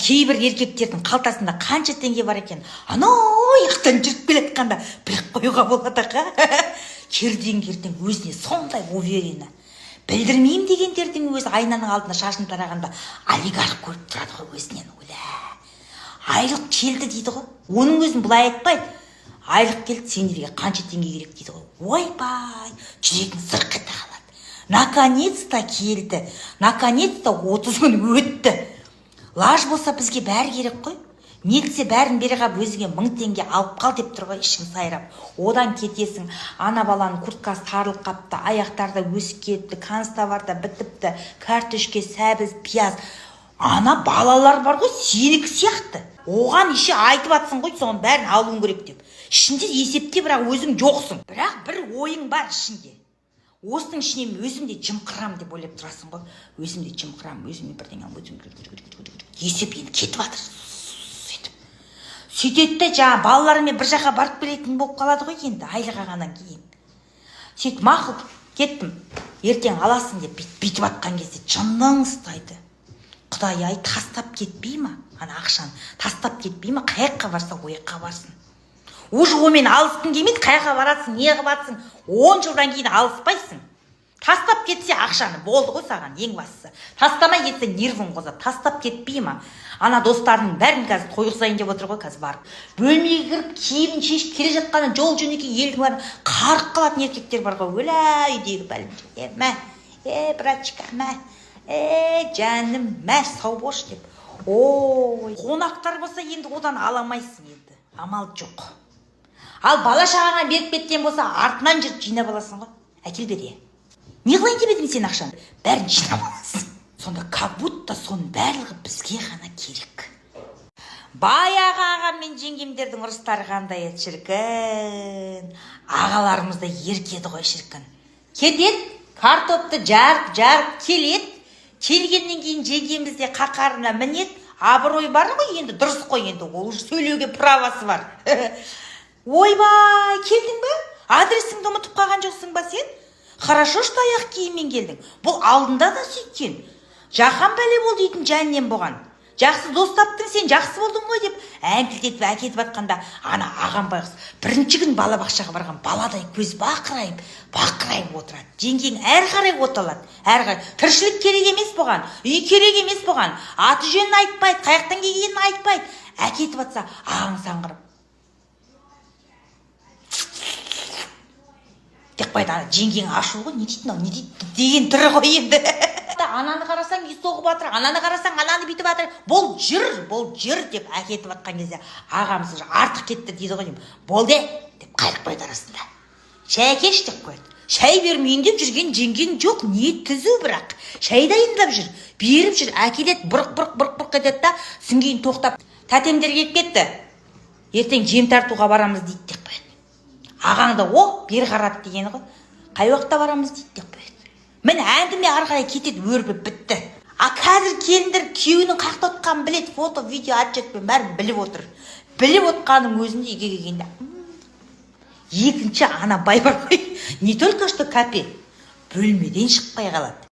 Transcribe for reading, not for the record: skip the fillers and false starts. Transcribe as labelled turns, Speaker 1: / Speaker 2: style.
Speaker 1: Кейбір еркектердің қалтасында қанша теңге бар екен, анау жақтан жүріп келе жатқанда біліп қоюға болады аға. Кердең өзіне сондай уверені. Білдірмеймін дегендердің өзі айнаның алдына шашын тарағанда олигарх көріп тұрады ғой өзінен. Айлық келді дейді ғой. Оның өзін бұлай айтпайды. Айлық келді, сендерге қанша теңге керек дейді ғой. Ойбай, жүрегің зырқ ете қалады. Наконец-то келді. Наконец-то 30 күн өтті. Лаж болса бізге бәрі керек қой. Нетсе бәрін бере қап өзіңе 1000 теңге алып қал деп тұр ғой, ішің сайрап. Одан кетесің, ана баланың курткасы тарылып қапты, аяқтарда өсіп кетті, канставарда бітіпті, картошке, сәбіз, пияз. Ана балалар бар ғой, сенікі сияқты. Оған еще айтып атсың ғой, соған бәрін алуың керек деп. Ішінде есепте бірақ өзің жоқсың. Бірақ бір ойың бар ішінде. Осының ішінен өзім де жымқырам деп ойлап тұрасың ғой. Өзім де жымқырам, өзіме бірдеңе есеп енді кетіп жатыр. Сөйтеді де жаңа балаларымен бір жаққа барып келетін болып қалады ғой енді айлық алғаннан кейін. Сөйтіп мақұл кеттім. Ертең аласың деп бүйтіп атқан кезде жынның ұстайды. Құдай-ай, тастап кетпей ма? Ана ақшаны тастап кетпей ма? Қай жаққа барса о жаққа барсын. Уже онымен алысқың келмейді, қай жаққа барасың, не қылып атсың? 10 жылдан кейін алыспайсың. Тастап кетсе ақшаны болды ғой саған ең бастысы. Тастамай кетсе нервің қозады. Тастап кетпей ма? Ана достарының бәрін қазір той қылсайын деп отыр ғой қазір барып. Бөлмеге кіріп киімін шешіп келе жатқаны жол жөнекей елдің бәрін қарық қалатын еркектер бар ғой. Өлә үйдегі бәлімшектер. Мә, братчика, мә, жаным, мә, сау бош деп. Ой, қонақтар болса енді одан аламайсың енді. Амал жоқ. Ал бала шағаңа беріп кеткен болса артынан жүріп жинап аласың ғой. Әкел бере. Не қылайын деп едім сен ақшаны? Бәрін жинап аласың. Сонда как будто соның барлығы бізге ғана керек. Баяғы ағам мен жеңгемдердің ұрыстары қандай еді шіркін. Ағаларымыз да еркеді ғой шіркін. Кетеді, картопты жарып келеді. Келгеннен кейін жеңгеміз де қақарына мінеді. Абырой бар ғой енді, дұрыс қой енді. Ол сөйлеуге правасы бар. Ойбай, келдің бе? Адресіңді ұмытып қалған жоқсың ба сен? Хорошо, что аяқ киіммен келдің. Бұл алдында да сөйткен. Жақан бәле бол дейтін жәннен болған. Жақсы дос таптың, сен жақсы болдың ғой деп әңкілтетіп әкетіп атқанда ана ағам байғыз бірінші күн балабақшаға барған баладай көз бақырайып отырады. Жеңгең әр қарай оталады. Әр қарай тіршілік керек емес болған, үй керек емес болған. Аты жөнін айтпайды, қаяқтан келгенін айтпайды. Әкетіп атса ағаң саңғырып. Тек қойды, жеңгең ашу ғой, не дейді деген түрі ғой енді. Ананы қарасаң үй соғып жатыр, ананы қарасаң ананы бүйтіп жатыр. Бол жүр деп әкетіп атқан кезде ағамыз артық кетті дейді ғой. Болды деп қайрық қойды арасында. Шай әкелші деп қойды. Шай бермейін деп жүрген жеңгең жоқ, не түзу бірақ. Шай дайындап жүр, беріп жүр, әкеледі, бұрқ етеді да, сүнгейін тоқтап. Тәтемдер келіп кетті. Ертең жем тартуға барамыз дейді деп қойды. Ағаңда бер қарады дегені ғой. Қай уақытта барамыз дейді деп қойды. Міне әңгіме арқайы кетеді, өрбіп бітті. Қазір келіндер күйеуінің қақта отқанын біледі, фото, видео, отчетпен бәрін біліп отыр. Біліп отқаның өзінде үйге келгенде екінші ана бай бар ғой. Не только что капель, бөлмеден шықпай қалады.